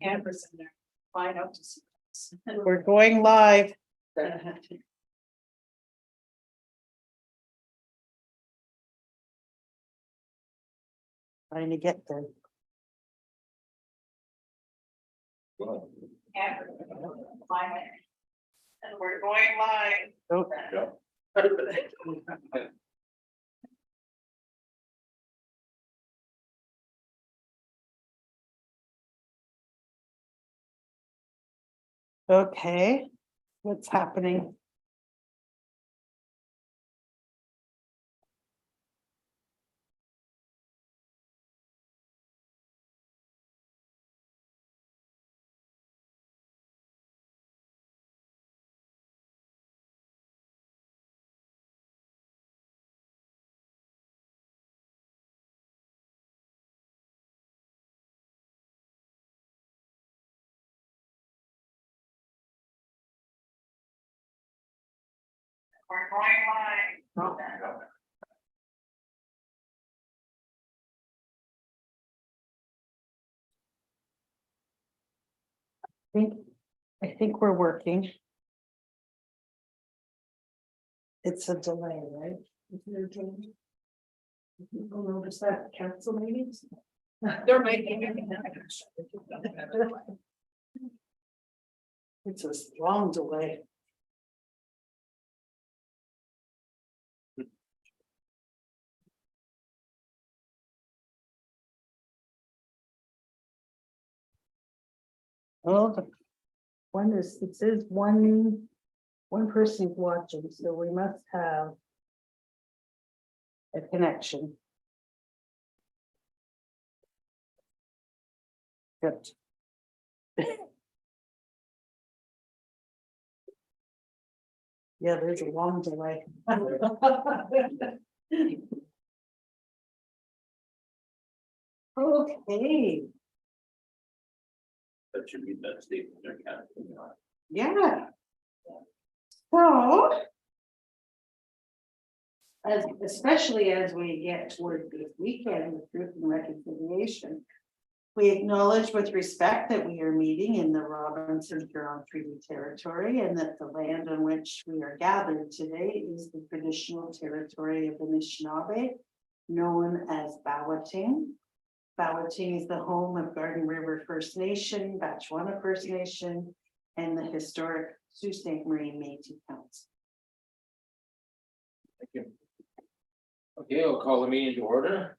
cameras in there, find out to see. We're going live. Trying to get there. And we're going live. Oh, okay, what's happening? We're going live. I think we're working. It's a delay, right? People notice that council meetings. There might be. It's a long delay. Oh, the one is, it says one person's watching, so we must have a connection. Good. Yeah, there's a long delay. Okay, That should be that statement there, Kat. yeah. So. Especially as we get toward this weekend with Truth and Reconciliation. We acknowledge with respect that we are meeting in the Robinson Huron Treaty Territory and that the land on which we are gathered today is the traditional territory of the Anishinaabe, known as Bawating. Bawating is the home of Garden River First Nation, Batchewana First Nation, and the historic Sault Ste. Marie Métis Council. Thank you. Okay, I'll call the meeting to order.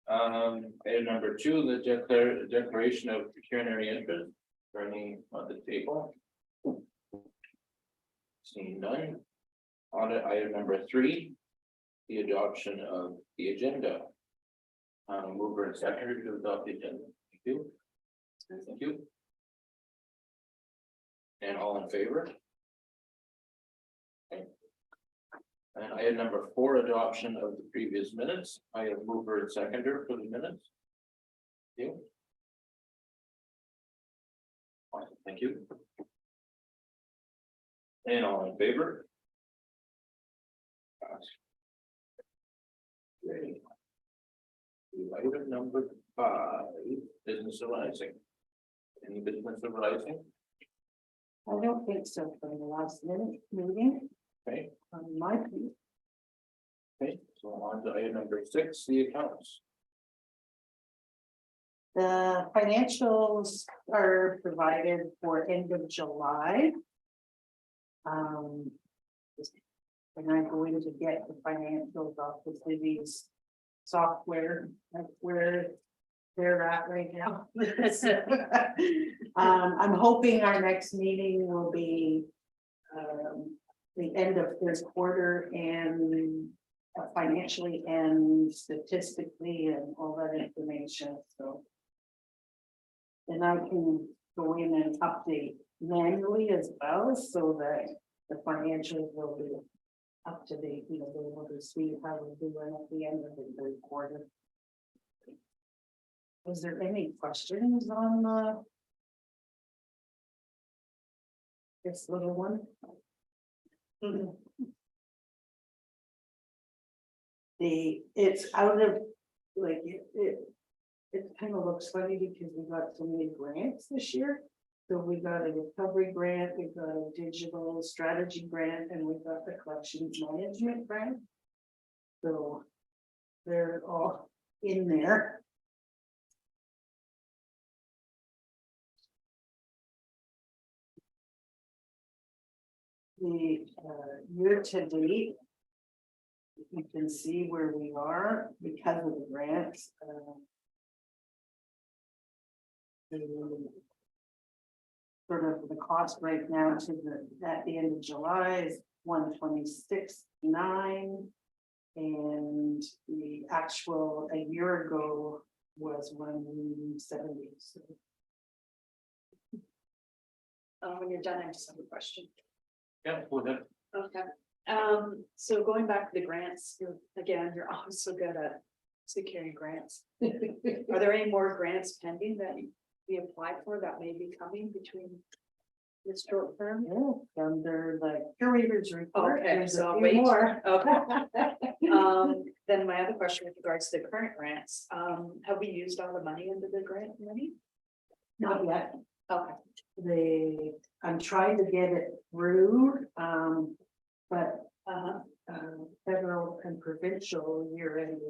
Item number 2, the declaration of pecuniary interest burning on the table. Seeing none. Audit item number 3, the adoption of the agenda. Mover and seconder to adopt the agenda. Thank you. Thank you. And all in favor? Okay. And item number 4, adoption of the previous minutes. I have mover and seconder for the minutes. Thank you. Awesome, thank you. And all in favor? Great. Item number 5, business arising. Any business arising? I don't think so for the last minute meeting. Okay, My piece. okay, so on to item number 6, the accounts. The financials are provided for end of July. And I'm going to get the financials off the city's software, that's where they're at right now. I'm hoping our next meeting will be the end of this quarter and financially and statistically and all that information, so. And I can go in and update manually as well, so that the financials will be up to date, you know, we'll be able to see how we're doing at the end of the third quarter. Was there any questions on this little one? It's out of, like, it kind of looks funny because we got so many grants this year. So we got a recovery grant, we got a digital strategy grant, and we got the collections management grant. So they're all in there. The year to date, you can see where we are because of the grants. The sort of the cost right now to at the end of July is 126.9. And the actual a year ago was 170. So When you're done, I just have a question. Yeah, go ahead. Okay, so going back to the grants, you're always so good at securing grants. Are there any more grants pending that we applied for that may be coming between this short term? yeah, under the curator's report. Okay, there's a so I'll few wait. more. Okay. Then my other question with regards to the current grants, have we used all the money under the grant money? Not yet. Okay. I'm trying to get it through, but federal and provincial year end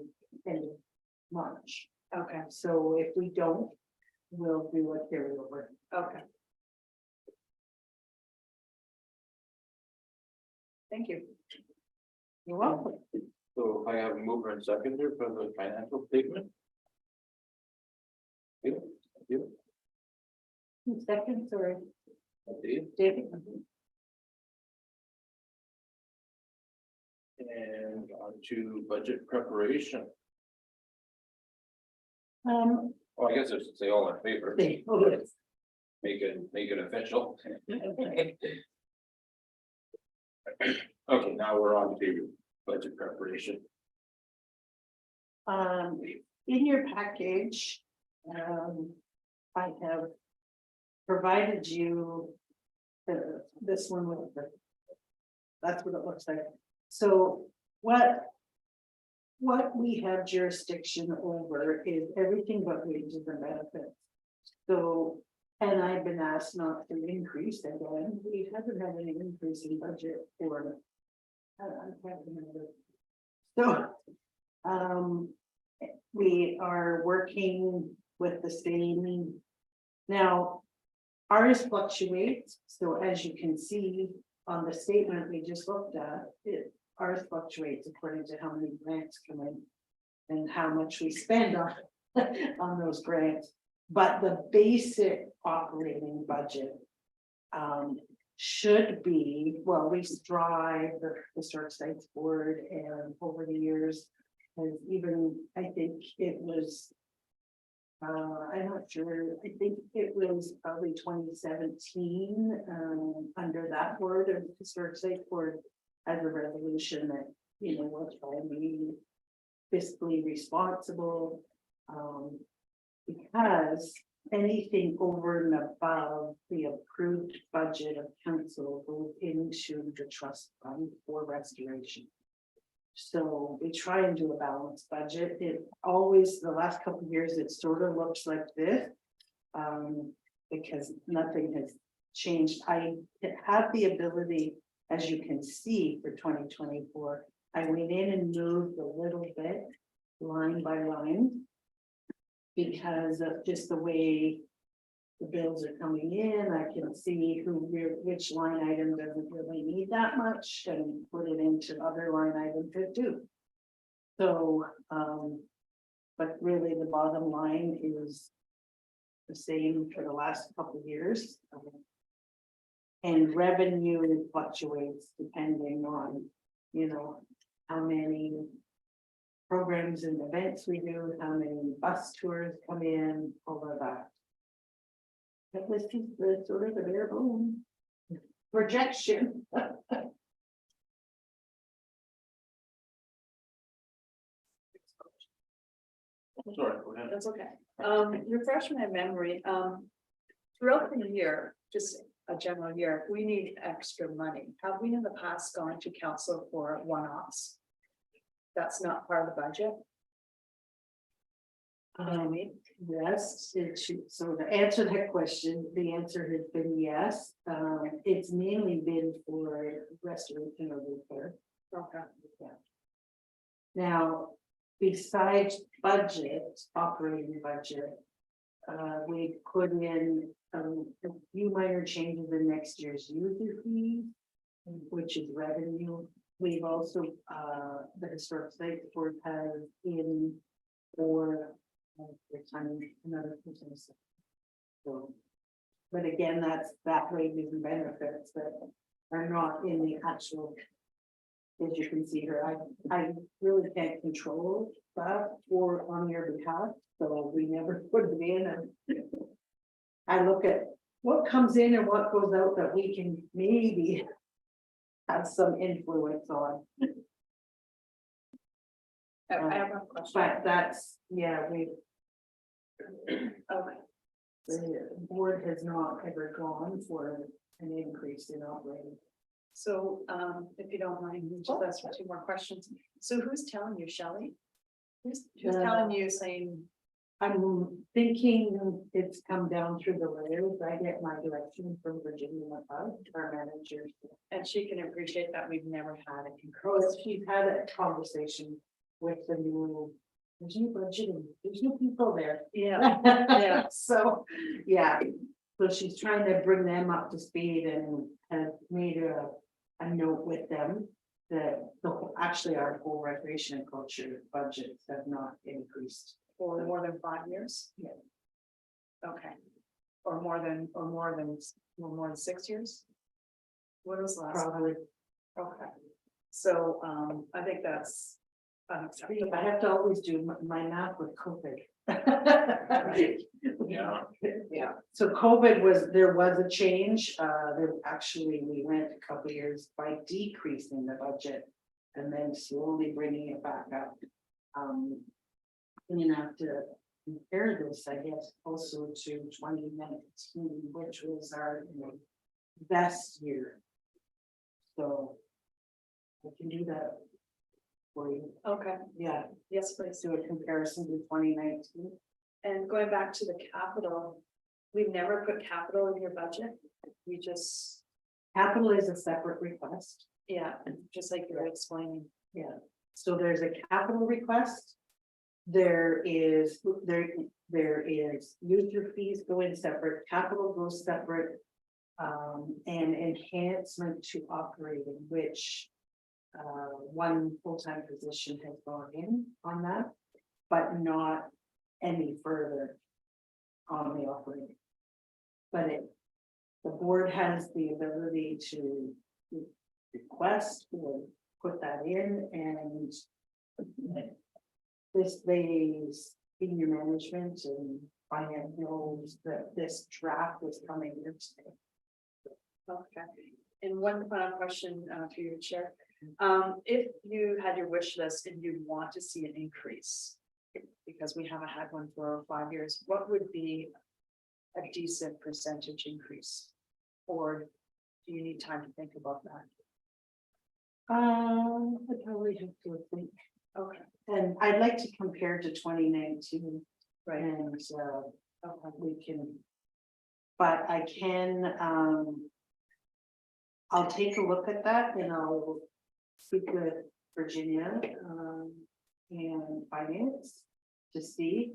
in March. Okay, So if we don't, we'll do a carryover. okay. Thank you. You're welcome. So I have a mover and seconder for the financial statement. Yeah, yeah, Second, sorry, Dave. David. And on to budget preparation. Um, Oh, I guess I should say all in favor. oh, yes. Make it official. Okay, now we're on to budget preparation. In your package, I have provided you this one with the, that's what it looks like. So what we have jurisdiction over is everything but wages and benefits. So, and I've been asked not to increase again. We haven't had any increase in budget for. I can't remember. So, we are working with the same. Now, ours fluctuates, so as you can see on the statement we just looked at, ours fluctuates according to how many grants come in and how much we spend on, on those grants. But the basic operating budget should be, well, we strive, the Historic Sites Board, and over the years, has even, I think it was, I'm not sure, I think it was probably 2017, under that board of Historic Site Board, as a resolution that, you know, we'll try and be fiscally responsible, because anything over and above the approved budget of council goes into the trust fund for restoration. So we try and do a balanced budget. It always, the last couple of years, it sort of looks like this. Because nothing has changed. I have the ability, as you can see, for 2024, I went in and moved a little bit line by line. Because of just the way the bills are coming in, I can see which line item doesn't really need that much and put it into other line items that do. So, but really the bottom line is the same for the last couple of years. And revenue fluctuates depending on, you know, how many programs and events we do, how many bus tours come in, all of that. But this is the sort of the bare bone projection. Sorry, go ahead. That's okay. Refresh my memory, throughout the year, just a general year, if we need extra money, have we in the past gone to council for one-offs? That's not part of the budget? Yes, it should, so to answer that question, the answer has been yes. It's mainly been for restoration of repair. Okay. Now, besides budget, operating budget. We put in a few minor changes in next year's user fee, which is revenue. We've also, the historic site board has in for another business. So, but again, that's that wages and benefits that are not in the actual. As you can see here, I really can't control that or on your behalf, so we never put it in and. I look at what comes in and what goes out that we can maybe. Have some influence on, I have a question. but that's, yeah, Okay, the board has not ever gone for an increase in operating. so, if you don't mind, just ask for two more questions. So who's telling you, Shelley? Who's telling you saying, I'm thinking it's come down through the layers. I get my direction from Virginia McLeod, our manager. and she can appreciate that we've never had a Because she's had a conversation with the new, there's new budget and there's new people there. Yeah, yeah. So, yeah, so she's trying to bring them up to speed and have made a note with them. That actually our whole recreation and culture budgets have not increased. For more than 5 years? Yeah. Okay. Or more than 6 years? What was the last? Probably, Okay. So, I think that's unacceptable. I have to always do my math with COVID. Yeah. Yeah, so COVID there was a change, we went a couple of years by decreasing the budget. And then slowly bringing it back up. You have to compare this, I guess, also to 2019, which was our best year. So. I can do that. For you, Okay, yeah, yes, please. do a comparison to 2019. And going back to the capital, we've never put capital in your budget. We just, Capital is a separate request. yeah, just like you were explaining. Yeah, so there's a capital request. There is user fees go in separate, capital goes separate. And enhancement to operating, which. One full-time position has gone in on that, but not any further. On the operating. But the board has the ability to. Request or put that in and. This senior management and finance knows that this draft was coming in today. Okay. And one final question for your chair. If you had your wish list and you want to see an increase, because we haven't had one for 5 years, what would be a decent percentage increase? Or do you need time to think about that? I probably have to think, Okay, and I'd like to compare to 2019 right. and we can. But I can, I'll take a look at that and I'll speak with Virginia and finance to see.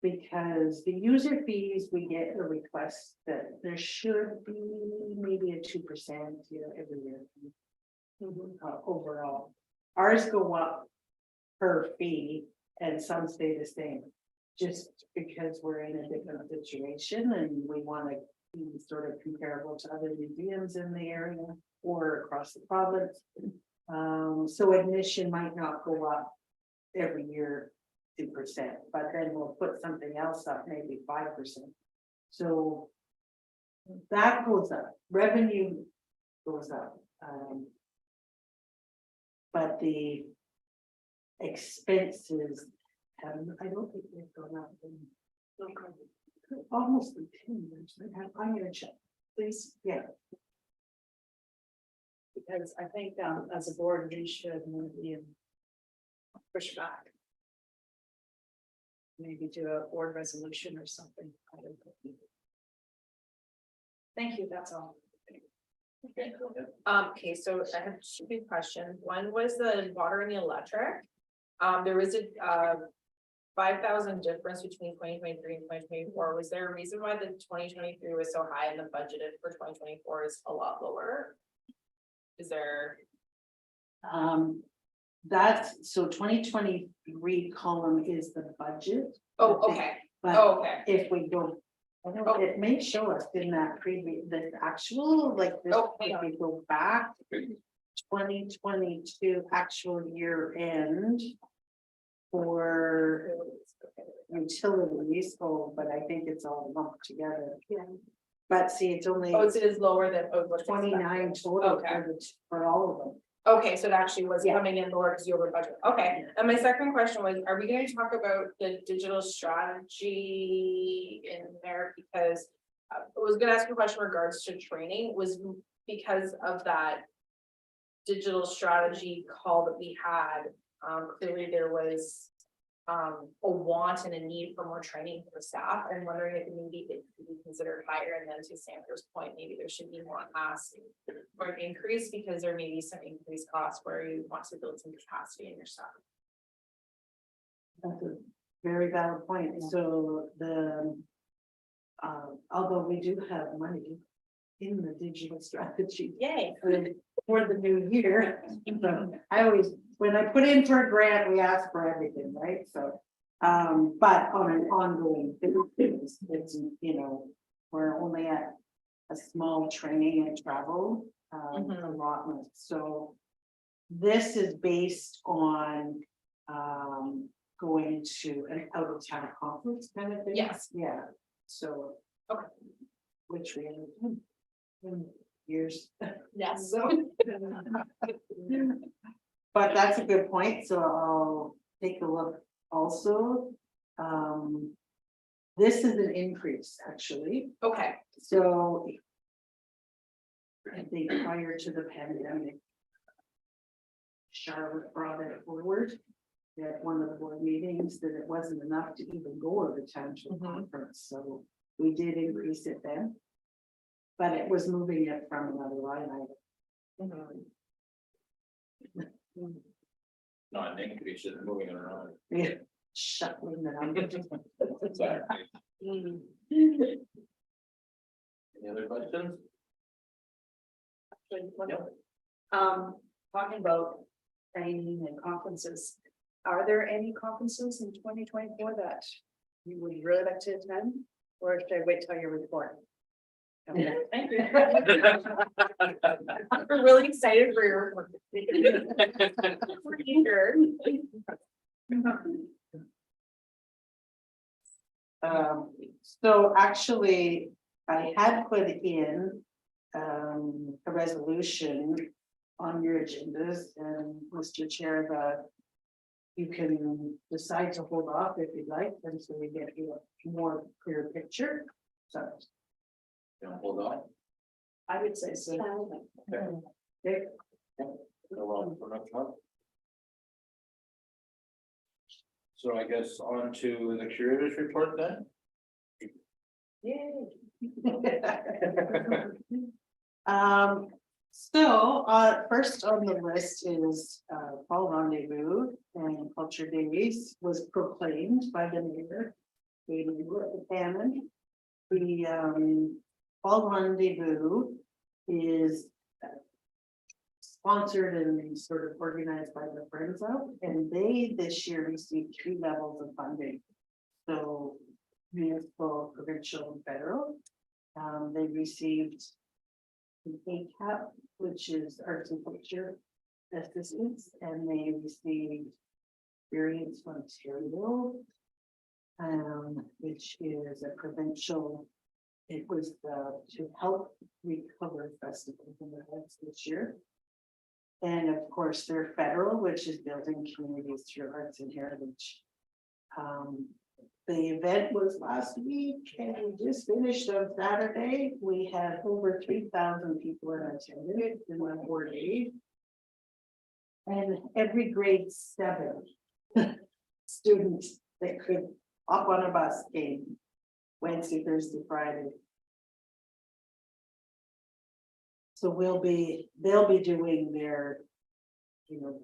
Because the user fees, we get a request that there should be maybe a 2%, every year. Overall, ours go up per fee and some stay the same. Just because we're in a different situation and we want to be sort of comparable to other museums in the area or across the province. So admission might not go up every year 2%, but then we'll put something else up, maybe 5%. So that goes up, revenue goes up. But the expenses, I don't think they've gone up in almost in 10 years. I'm gonna check, Please, yeah. because I think as a board, we should maybe push back. maybe do a board resolution or something. I don't know. Thank you, that's all. Okay, so I have two big questions. One was the water and the electric. There was a 5,000 difference between 2023 and 2024. Was there a reason why the 2023 was so high and the budgeted for 2024 is a lot lower? Is there? That's, so 2023 column is the budget. Oh, okay. But Oh, okay. if we go, I don't know, it may show us in that previous, the actual, like this, Okay. if we go back. 2022 actual year end. For utilities, but I think it's all lumped together. Yeah. But see, it's only Oh, it is lower than. oh, what's expected. 29 total Okay. for all of them. Okay, so it actually was Yeah. coming in lower because you over budget. Okay, and my second question was, are we gonna talk about the digital strategy in there? Because I was gonna ask a question in regards to training, was because of that digital strategy call that we had, clearly there was a want and a need for more training for staff. I'm wondering if maybe it could be considered higher, and then to Sanders' point, maybe there should be more ask or an increase because there may be some increased costs where you want to build some capacity in your staff. That's a very valid point. So although we do have money in the digital strategy Yay. for the new year. So I always, when I put in for a grant, we ask for everything, right? So, but on an ongoing basis, it's, you know, we're only at a small training and travel Mhm. allotment. So this is based on going to an out of town conference kind of thing. Yes. Yeah, so. Okay. Which we haven't done in years. Yes. But that's a good point, so I'll take a look also. This is an increase, actually, Okay, so. I think prior to the pandemic. Charlotte brought it forward. At one of the board meetings that it wasn't enough to even go to the township conference, so we did increase it then. But it was moving it from another line item. Not an increase, just moving it around. Yeah, shuffling it out. Exactly. Mm. Any other questions? Talking about training and conferences, are there any conferences in 2024 that you would really like to attend? Or should I wait till your report? Okay, thank you. I'm really excited for your report. We're eager. So actually, I had put in a resolution on your agendas, and Mr. Chair, you can decide to hold off if you'd like, until we get you a more clear picture. So, Don't hold on. I would say so. okay, Go on for next month. So I guess on to the curator's report then. So, first on the list is, Fall Rendezvous and Culture Days was proclaimed by the mayor. Katie Hammond. The, Fall Rendezvous is sponsored and sort of organized by the Friends of, and they this year received 3 levels of funding. So municipal, provincial, and federal. They received an ACAP, which is arts and culture assistance, and they received Experience Ontario, which is a provincial. It was to help recover festivals in the Heights this year. And of course, they're federal, which is building communities through arts and heritage. The event was last week and we just finished on Saturday. We had over 3,000 people in attendance in 1 day. And every grade 7 student that could hop on a bus, came Wednesday, Thursday, Friday. So they'll be doing their,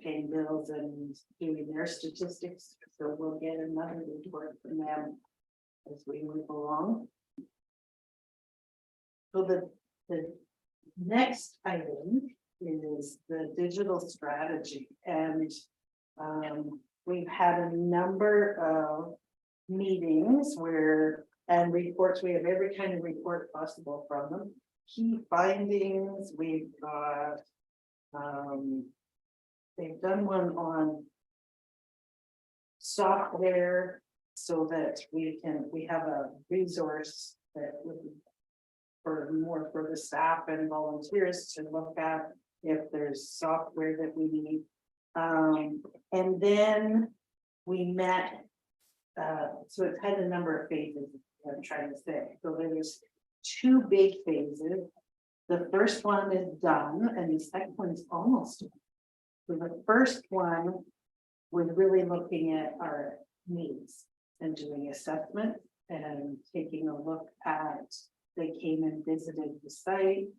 paying bills and doing their statistics, so we'll get another report from them as we move along. So the next item is the digital strategy, and we've had a number of meetings and reports, we have every kind of report possible from them. Key findings, we've got, they've done one on software so that we have a resource that would be for the staff and volunteers to look at if there's software that we need. And then we met, so it's had a number of phases, I'm trying to say. So there's 2 big phases. The first one is done and the second one is almost done. So the first one was really looking at our needs and doing assessment and taking a look at, they came and visited the site.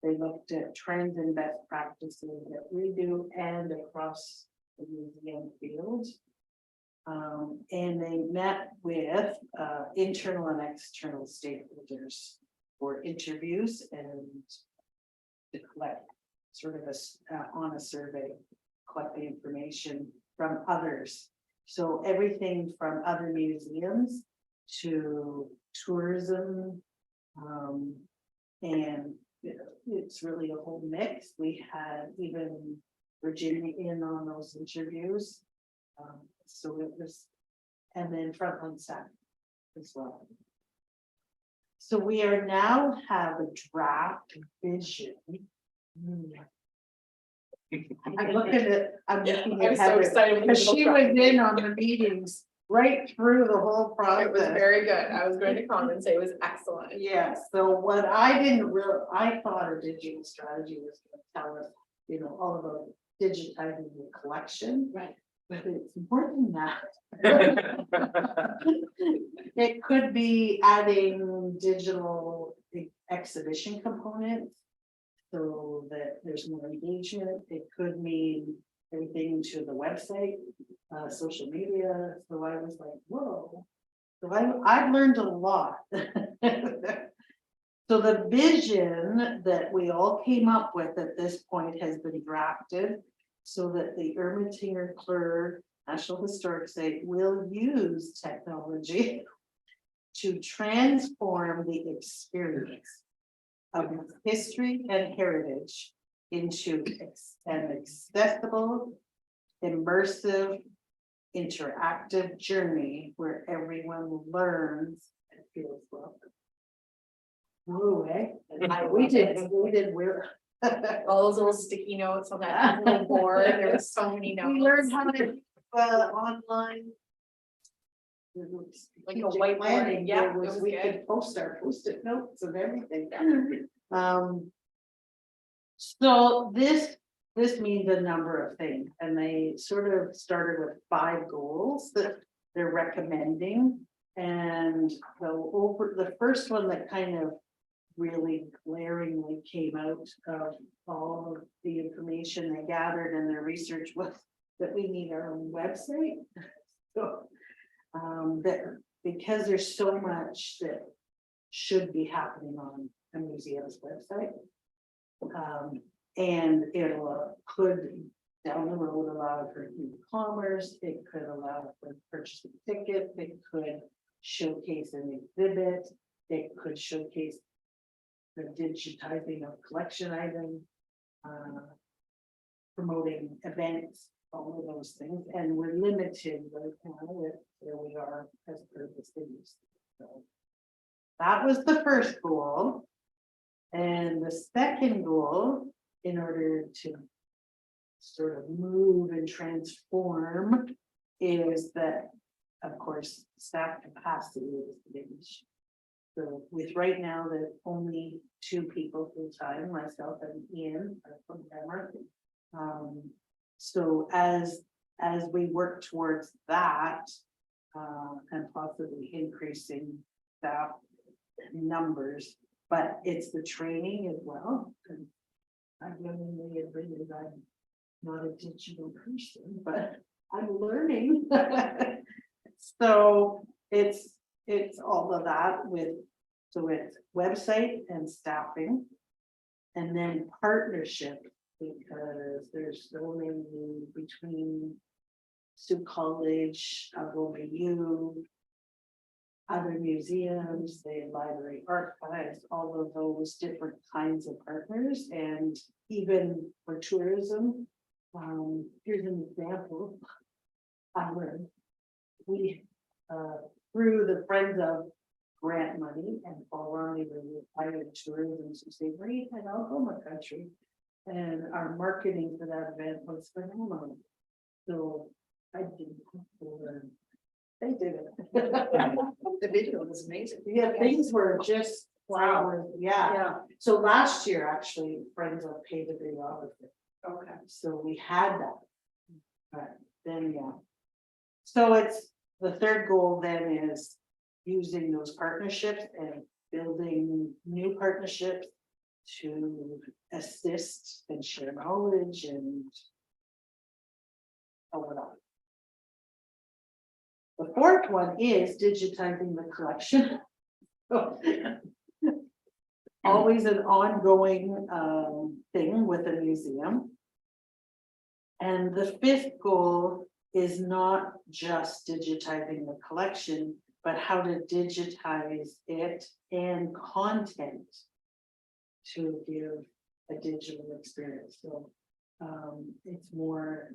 They looked at trends and best practices that we do and across the museum field. And they met with internal and external stakeholders for interviews and to collect sort of on a survey, collect the information from others. So everything from other museums to tourism, and it's really a whole mix. We had even Virginia in on those interviews. So it was, and then frontline staff as well. So we are now have a draft vision. I'm looking at I'm so Heather, excited. because she was in on the meetings right through the whole It was process. very good. I was going to comment and say it was excellent. Yes, so what I thought a digital strategy was gonna tell us, all about digitizing the collection. Right. But it's more than that. It could be adding digital exhibition components so that there's more engagement. It could mean everything to the website, social media. So I was like, whoa. So I've learned a lot. So the vision that we all came up with at this point has been drafted so that the Ermitinger Cleur National Historic Site will use technology to transform the experience of history and heritage into an accessible, immersive, interactive journey where everyone learns and feels welcome. Ooh, eh? We did, we're. All those little sticky notes on that little board, there were so many notes. We learned how to online. Like a strategic whiteboard, planning, yeah, there it was we good. could post our Post-it notes and everything. So this means a number of things, and they sort of started with 5 goals that they're recommending. And the first one that kind of really glaringly came out of all of the information they gathered in their research was that we need our own website. So that because there's so much that should be happening on a museum's website. And could down the road allow for e-commerce, it could allow for purchasing tickets, it could showcase an exhibit, it could showcase the digitizing of collection items, promoting events, all of those things, and we're limited right now with where we are as per the cities. So that was the first goal. And the second goal, in order to sort of move and transform, is that, of course, staff capacity is the big issue. So with right now, there's only 2 people full time, myself and Ian from Denmark. So as we work towards that, And possibly increasing staff numbers, but it's the training as well. And I willingly admit that I'm not a digital person, but I'm learning. So it's all of that so it's website and staffing. And then partnership, because there's so many between Sioux College, OU, other museums, the library archives, all of those different kinds of partners, and even for tourism. Here's an example. I learned, we, through the Friends of grant money and Paul Ronnie, the hired tourism to say, great, and Algoma country. And our marketing for that event was phenomenal. So I didn't have to learn. They did it. The video was amazing. Yeah, things were just, Wow. yeah. Yeah, So last year, actually, Friends of paid a videographer. okay. So we had that. But then, yeah. So it's, the third goal then is using those partnerships and building new partnerships to assist and share knowledge and all of that. The fourth one is digitizing the collection. Always an ongoing thing with a museum. And the fifth goal is not just digitizing the collection, but how to digitize it and content to give a digital experience. So it's more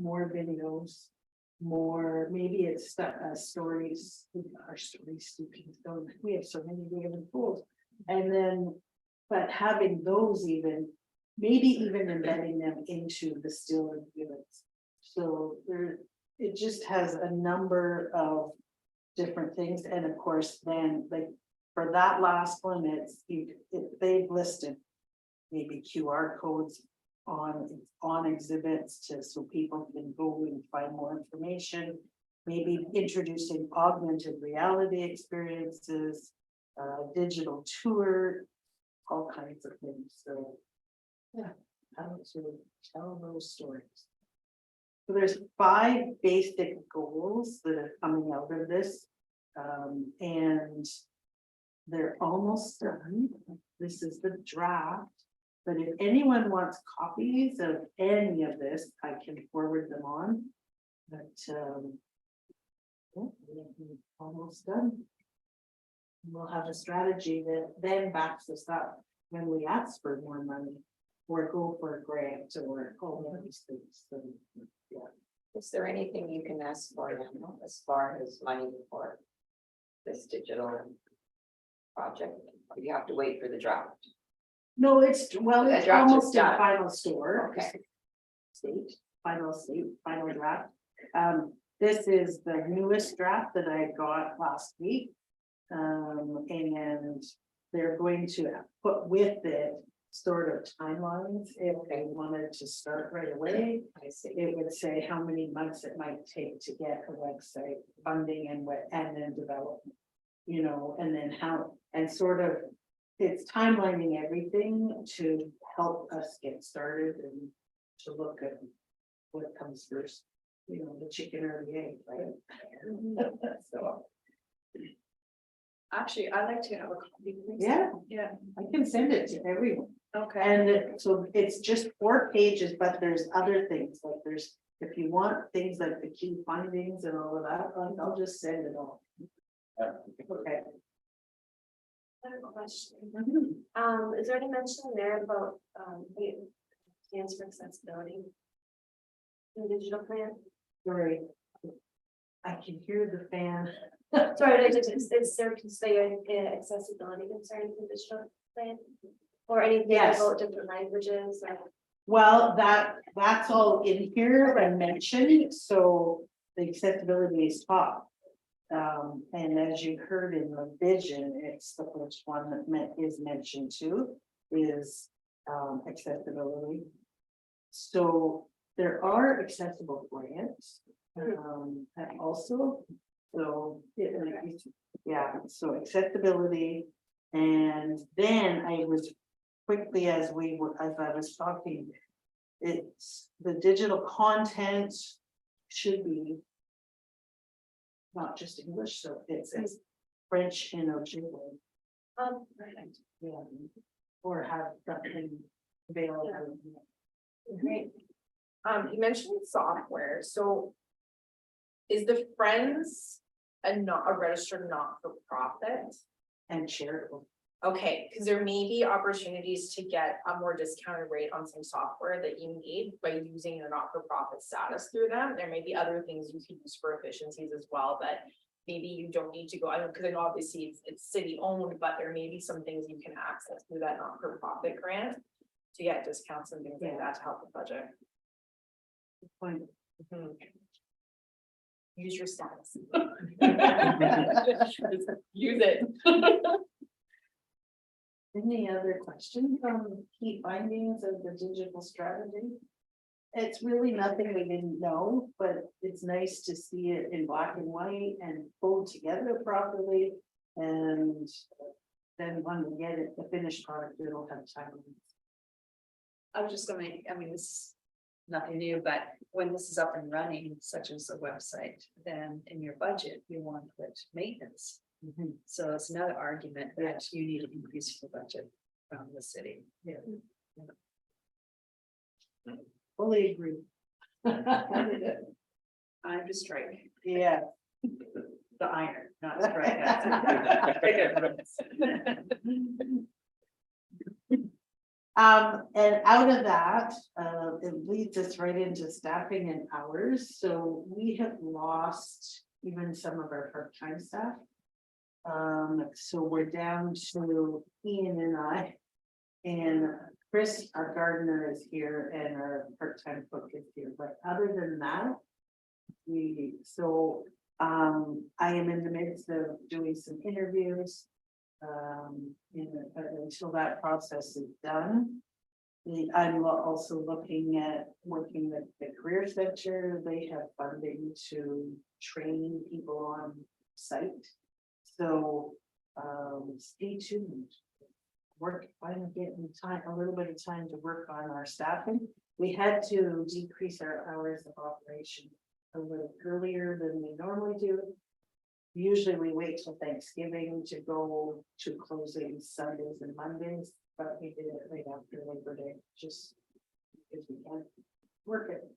videos, more, maybe it's stories, our story steeping stone. We have so many different tools. And then, but having those even, maybe even embedding them into the still units. So there, it just has a number of different things. And of course, then like for that last one, they've listed maybe QR codes on exhibits so people can go and find more information. Maybe introducing augmented reality experiences, digital tour, all kinds of things. So yeah, how to tell those stories. So there's 5 basic goals that are coming out of this. And they're almost done. This is the draft. But if anyone wants copies of any of this, I can forward them on. But yeah, we're almost done. We'll have a strategy that then backs us up when we ask for more money or go for a grant or all of these things. So, yeah. Is there anything you can ask for now as far as money for this digital project? Or you have to wait for the draft? No, it's, well, The it's draft is almost in done. final store. Okay. Final draft. This is the newest draft that I got last week. And they're going to put with it sort of timelines. If they wanted to start right away, I see. it would say how many months it might take to get a website funding and then development. You know, and then how, and sort of, it's timelining everything to help us get started and to look at what comes first, you know, the chicken or the egg, right? So, Actually, I'd like to have a copy. please. yeah, Yeah, I can send it to everyone. okay. And so it's just 4 pages, but there's other things, like there's, if you want things like the key findings and all of that, I'll just send it all. Okay. I have a question. Is there any mention there about, the stands for accessibility? In the digital plan? Sorry. I can hear the fan. Sorry, is there can say accessibility concerns in the digital plan? Or anything Yes. about different languages or? Well, that's all in here and mentioned, so the accessibility is top. And as you heard in the vision, it's the first one that is mentioned too, is accessibility. So there are accessible grants. And also, So, yeah, so accessibility. And then I was quickly, as I was talking, it's the digital content should be not just English, so it's French and Ojibwe. Right. Yeah, or have something available. Great. You mentioned software, so. Is the Friends a registered not-for-profit? And charitable. Okay, because there may be opportunities to get a more discounted rate on some software that you need by using your not-for-profit status through them. There may be other things you can use for efficiencies as well, that maybe you don't need to go, I don't, because I know obviously it's city owned, but there may be some things you can access through that not-for-profit grant to get discounts and things like that to help the budget. Point. Mhm. Use your status. Use it. Any other questions on key findings of the digital strategy? It's really nothing we didn't know, but it's nice to see it in black and white and pulled together properly. And then when we get it, the finished product, it'll have time. I was just gonna, I mean, this is nothing new, but when this is up and running, such as a website, then in your budget, you want to put maintenance. So it's another argument that you need to increase your budget from the city. Fully agree. I'm to strike Yeah. the iron, not strike. And out of that, it leads us right into staffing and hours. So we have lost even some of our part-time staff. So we're down to Ian and I. And Chris, our gardener, is here and our part-time cook is here, but other than that. I am in the midst of doing some interviews. Until that process is done. I'm also looking at working with the Career Center. They have funding to train people on site. So, stay tuned. Finally getting time, a little bit of time to work on our staffing. We had to decrease our hours of operation a little earlier than we normally do. Usually we wait till Thanksgiving to go to closing Sundays and Mondays, but we did it right after Labor Day, just because we can't work it.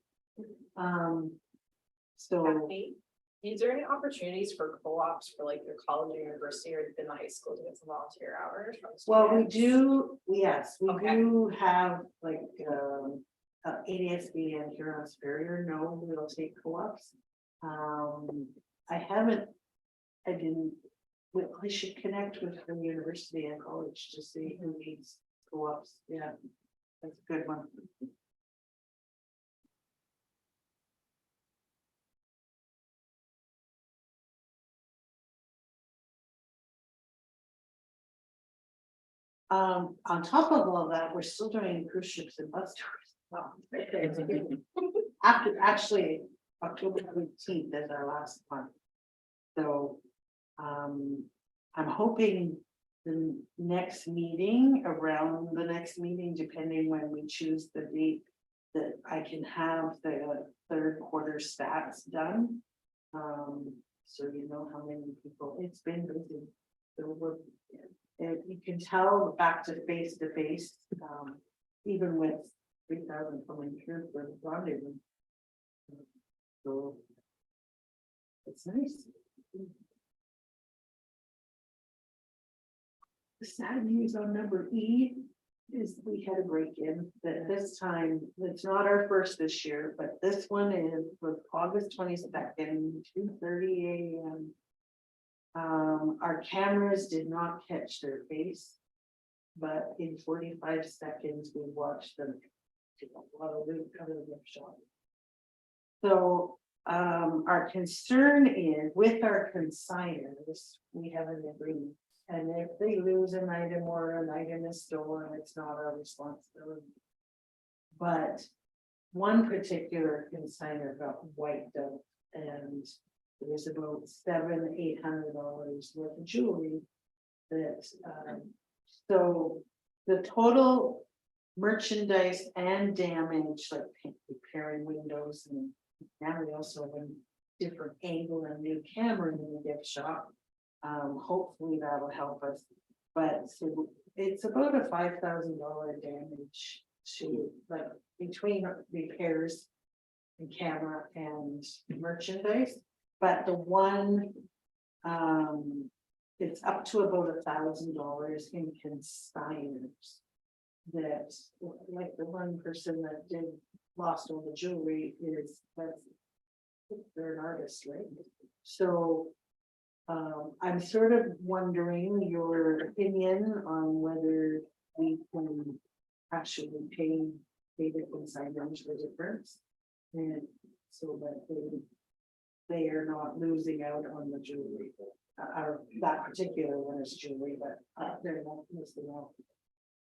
So, Kathy, is there any opportunities for co-ops for like your college or university or within the high school to get some volunteer hours? From well, we students? do, yes, we Okay. do have like, ADSB and Huron Superior, no, we'll take co-ops. I should connect with the university and college to see who needs co-ops, yeah, that's a good one. On top of all that, we're still doing cruise ships and bus tours. Wow. Actually, October 18th is our last one. So, I'm hoping the next meeting, around the next meeting, depending when we choose the date, that I can have the third quarter stats done. So you know how many people, it's been busy. So we're, you can tell back to face, even with 3,000 coming through for the rendezvous. So it's nice. The sad news on number E is we had a break-in that this time, it's not our first this year, but this one was August 22nd, 2:30 a.m. Our cameras did not catch their face, but in 45 seconds, we watched them take a lot of loot out of the shop. So, our concern is with our consigners, we have an agreement. And if they lose an item or an item is stolen, it's not our responsibility. But one particular consignor got wiped out and there's about $700-800 worth of jewelry. That, so the total merchandise and damage, like repairing windows and now we also have a different angle and new camera in the gift shop. Hopefully that'll help us, but so it's about a $5,000 damage to, like, between repairs and camera and merchandise, but the one, it's up to about $1,000 in consigners. That, like the one person that did lost all the jewelry is, they're an artist, right? So I'm sort of wondering your opinion on whether we can actually pay the consigners the difference. And so that they are not losing out on the jewelry. Or that particular one is jewelry, but they're not missing out.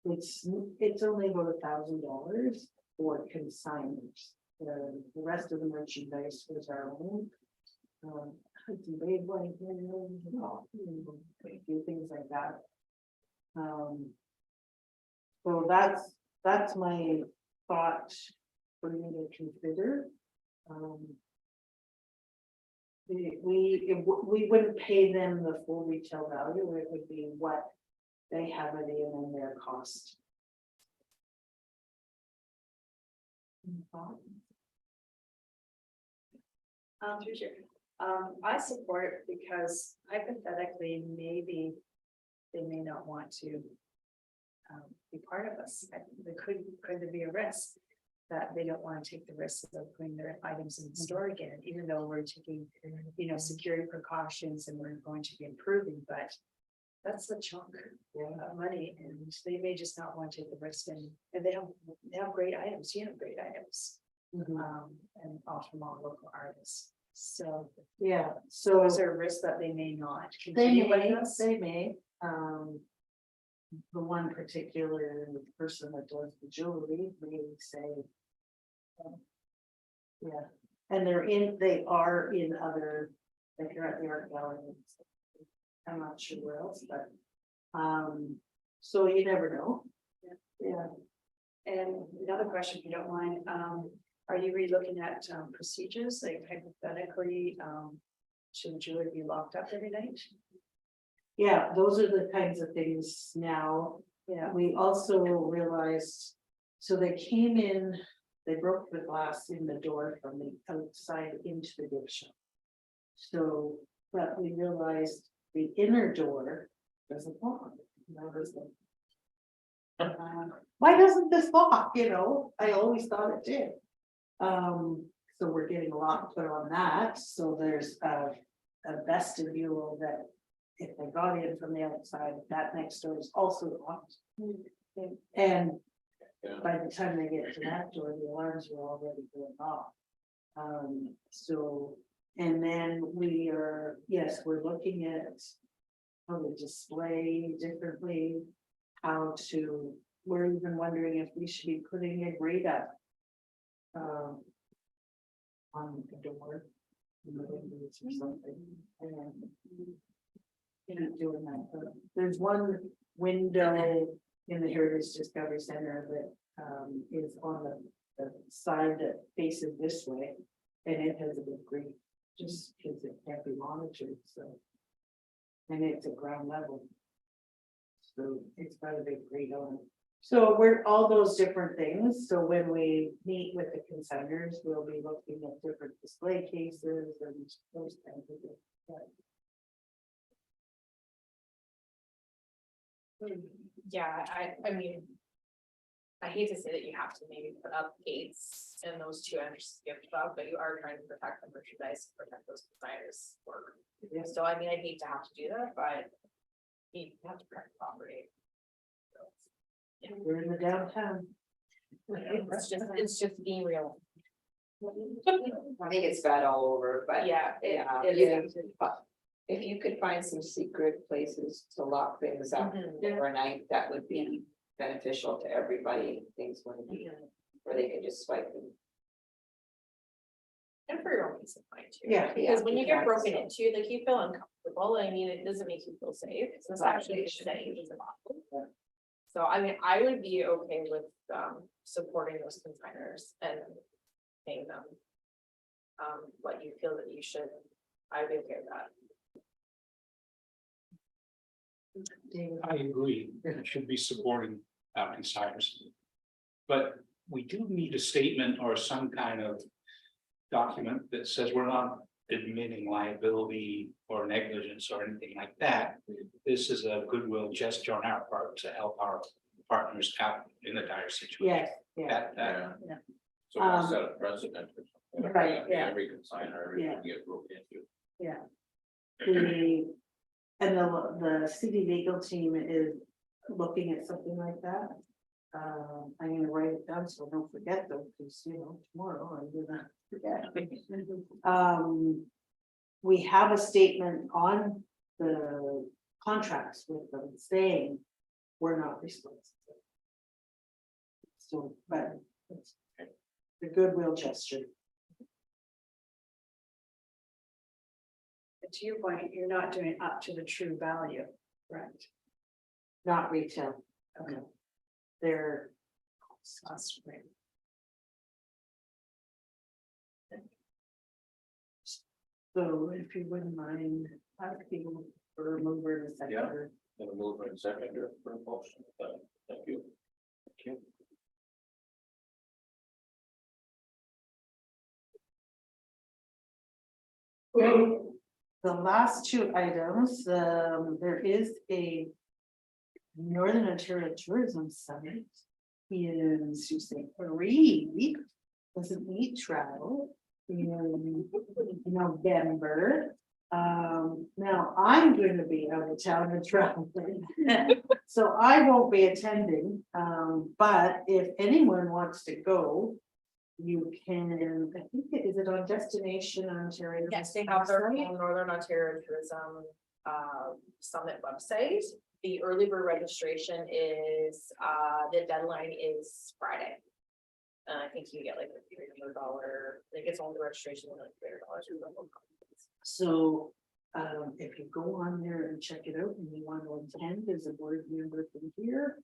It's only about $1,000 for consigners. The rest of the merchandise was our own. A few things like that. So that's my thought for you to consider. We wouldn't pay them the full retail value, it would be what they have it in their cost. Through chair. I support because hypothetically, maybe they may not want to be part of us. There could there be a risk that they don't want to take the risk of putting their items in the store again, even though we're taking, security precautions and we're going to be improving, but that's a chunk of money and they may just not want to take the risk and they have great items, great items. And often all local artists. So, Yeah, so is there a risk that they may not? they continue with may, us? the one particular person that does the jewelry may say. Yeah, and they are in other, like you're at the art gallery. I'm not sure where else, but, so you never know. Yeah. And another question, if you don't mind, are you relooking at procedures, like hypothetically, should jewelry be locked up every night? Yeah, those are the kinds of things now. Yeah. We also realized, so they came in, they broke the glass in the door from the outside into the gift shop. So, but we realized the inner door doesn't lock. Why doesn't this lock, I always thought it did. So we're getting a lock put on that, so there's a vestibule that if they got in from the outside, that next door is also locked. And by the time they get to that door, the alarms were already going off. So, and then we're looking at how to display differently, we're even wondering if we should be putting a grade up on the door. Or something. And doing that. There's one window in the Heritage Discovery Center that is on the side that faces this way, and it has a big grate just because it can't be monitored. So, and it's at ground level, so it's got a big grate on it. So we're all those different things. So when we meet with the consigners, we'll be looking at different display cases and those kinds of things. Yeah, I mean. I hate to say that you have to maybe put up gates in those two entrances gift shop, but you are trying to protect the merchandise, protect those designers work. Yeah. So I mean, I hate to have to do that, but you have to protect the property. So, We're in the downtown. it's just being real. I think it's bad all over, but Yeah, yeah, but if you could find some secret places to lock things up Mhm. overnight, that would be beneficial to everybody. Things wouldn't be where they could just swipe them. And for your own peace of mind too. Yeah, Because when you get yeah, broken so- into, like you feel uncomfortable, I mean, it doesn't make you feel safe, so it's actually safe as a. So I mean, I would be okay with supporting those consigners and paying them. What you feel that you should, I'd be okay with that. David, I agree, it should be supporting consigners. But we do need a statement or some kind of document that says we're not admitting liability or negligence or anything like that. This is a goodwill gesture on our part to help our partners out in a dire situation. yes, yeah, That, Yeah. So we'll Um, set a precedent or something. right, yeah. Every consigner, everything get broken into. the, and the city legal team is looking at something like that. I'm gonna write it down, so I don't forget though, because, you know, tomorrow I'm gonna forget. We have a statement on the contracts with them saying we're not responsible. So, but it's the goodwill gesture. But to your point, you're not doing it up to the true value, right? Not retail. Okay. They're, That's great. so if you wouldn't mind, asking for a mover and a seconder. Gonna move in second or for a motion. Thank you. Thank you. The last two items, there is a Northern Ontario Tourism Summit in Sault Ste. Marie. Doesn't need travel in November. Now I'm going to be out of town and traveling, so I won't be attending. But if anyone wants to go, you can, I think is it on Destination Ontario? Yes, they have their website? own Northern Ontario Tourism Summit website. The early bird registration is, the deadline is Friday. I think you get like a $300, I think it's only the registration, like $300. So, if you go on there and check it out and you want to attend as a board member from here,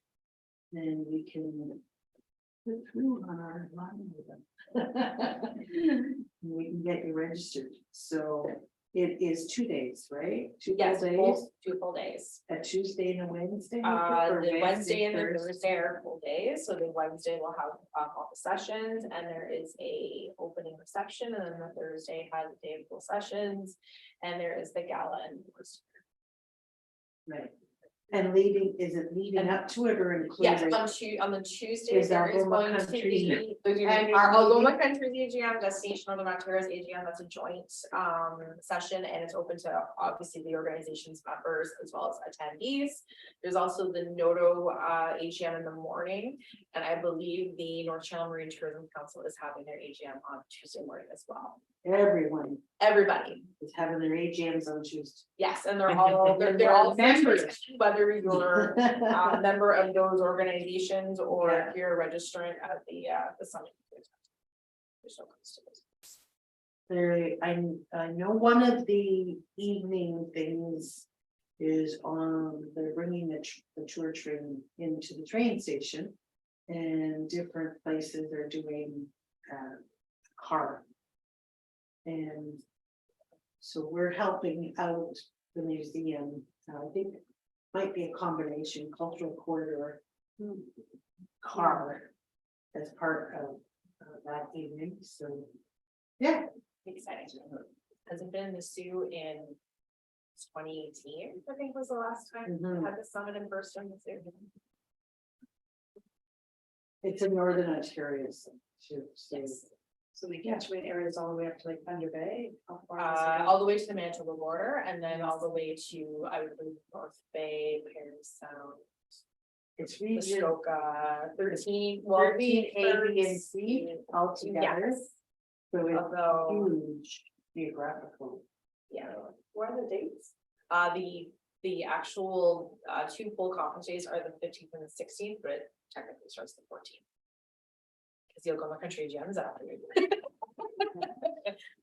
then we can put through on our line with them. We can get you registered. So it is 2 days, right? Two full Yes, days, 2 full days. a Tuesday and a Wednesday. or The Wednesday and the Thursday? Thursday are full days, so the Wednesday will have all the sessions, and there is a opening reception, and then the Thursday has a day of full sessions. And there is the gala and. Right. And leading, is it leading up to it or Yes, including? on the Tuesday, Is there is Algoma going to Country be, there's gonna be annual our Algoma meeting? Country's AGM, Destination Northern Ontario's AGM, that's a joint session, and it's open to obviously the organization's members as well as attendees. There's also the Noto AGM in the morning, and I believe the North Channel Marine Tourism Council is having their AGM on Tuesday morning as well. Everyone Everybody, is having their AGMs on Tuesday. yes, and they're all, they're all Members. members, whether you're member of those organizations or Yeah. if you're a registrant at the summit. There's no cost to this. There, I know one of the evening things is they're bringing the tour train into the train station. And different places are doing car. And so we're helping out the museum. I think it might be a combination cultural corridor car as part of that evening, so. Yeah, Exciting. Hasn't been in the Sioux in 2018, I think was the last time we Mhm. had the summit in person. in the Sioux. it's in Northern Ontario, so. Yes. So we catch in areas all the way up to like Thunder Bay. How far is it? All the way to the Manitoba border and then all the way to, I would believe, North Bay, Perry Sound, It's region Muskoka, 13, well, 13 A, B, and C 13, altogether, yes. so it's Although, huge geographical. yeah, what are the dates? The actual 2 full conference days are the 15th and the 16th, but it technically starts the 14th. Because the Algoma Country AGM is after.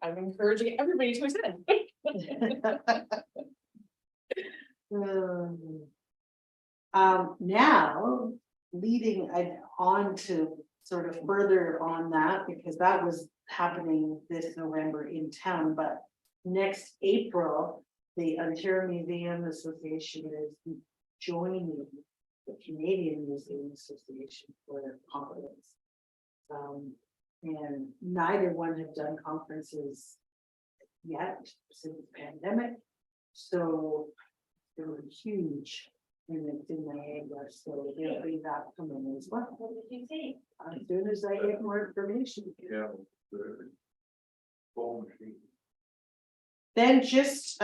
I'm encouraging everybody to attend. Now, leading on to sort of further on that, because that was happening this November in town, but next April, the Ontario Museum Association is joining the Canadian Museum Association for their conference. And neither one have done conferences yet since the pandemic. So they were huge and it's in Niagara, so there'll be that coming as well. What did you think? As soon as I get more information. Yeah. Then just,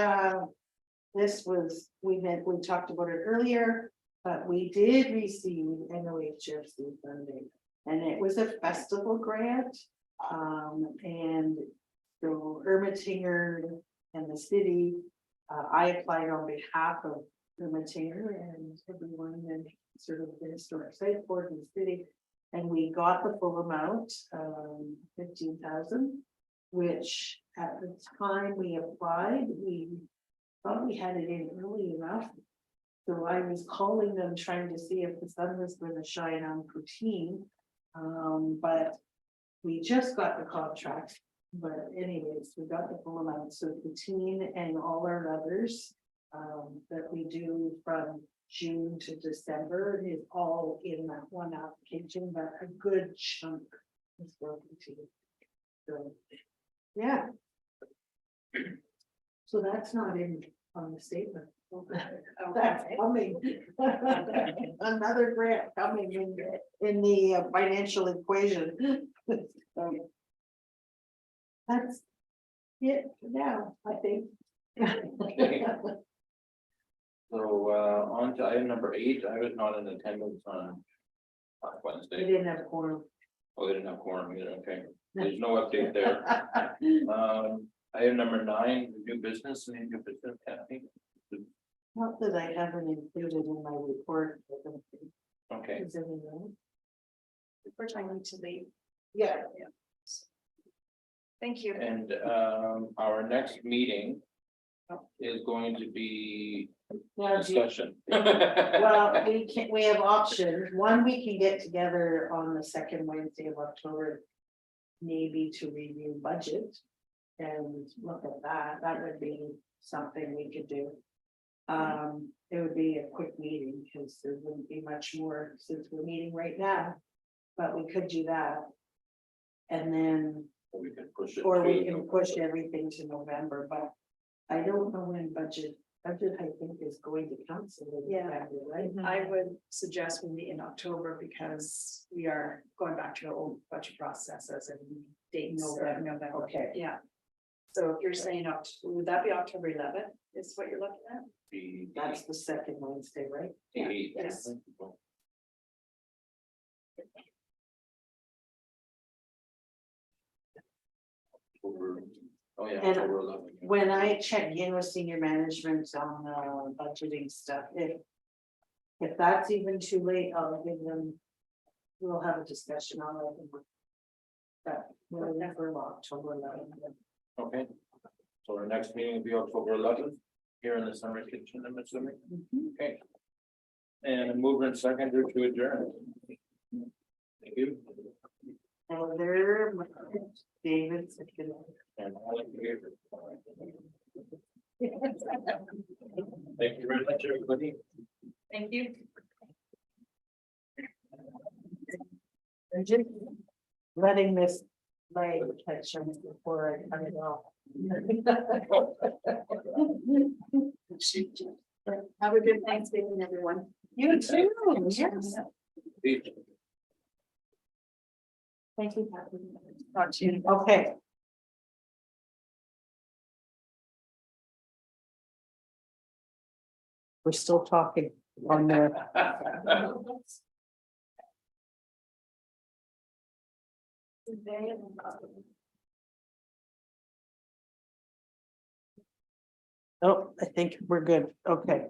this was, we talked about it earlier, but we did receive NOHFC funding. And it was a festival grant, and so Ermitinger and the city, I applied on behalf of Ermitinger and everyone and sort of the historic site board in the city. And we got the full amount, 15,000, which at the time we applied, we thought we had it in early enough. So I was calling them, trying to see if the sun was going to shine on Poutine. But we just got the contract, but anyways, we got the full amount, so Poutine and all our others. That we do from June to December is all in that one application, but a good chunk is for Poutine. So, yeah. So that's not in on the statement. That's coming. Another grant coming in the financial equation. That's it now, I think. So, on to item number 8, I was not in attendance on We Wednesday. didn't have quorum. Oh, they didn't have quorum either, okay, there's no update there. Item number 9, new business, Kathy. Not that I haven't included in my report. But Okay, is anyone? We're trying to leave. Yeah. Thank you. and, our next meeting is going to be Now, do you- discussion. well, we have options. One, we can get together on the second Wednesday of October. Maybe to review budget. And look at that, that would be something we could do. It would be a quick meeting, because there wouldn't be much more since we're meeting right now. But we could do that. And then, We can push it. or we to- can push everything to November, but I don't know when budget I think is going to council. in Yeah. November, right? I would suggest we meet in October because we are going back to our old budget processes and dates. are November. Okay. Yeah. So if you're saying, would that be October 11th is what you're looking at? The That's the second Wednesday, right? eighth. Yes. Oh, yeah, And October 11th. When I check in with senior management on budgeting stuff, if that's even too late, I'll give them. We'll have a discussion on it. But we're never October 11th. Okay, so our next meeting will be October 11th, here in the summer kitchen, I'm assuming, okay. And a mover and seconder to adjourn. Thank you. And there, David. And all in favor? Thank you very much, everybody. Thank you. I'm just letting this light catch on before I cut it off. Have a good Thanksgiving, everyone. You too, yes. Thank you, Kathy. Talk to you. Okay. We're still talking on the. Oh, I think we're good. Okay.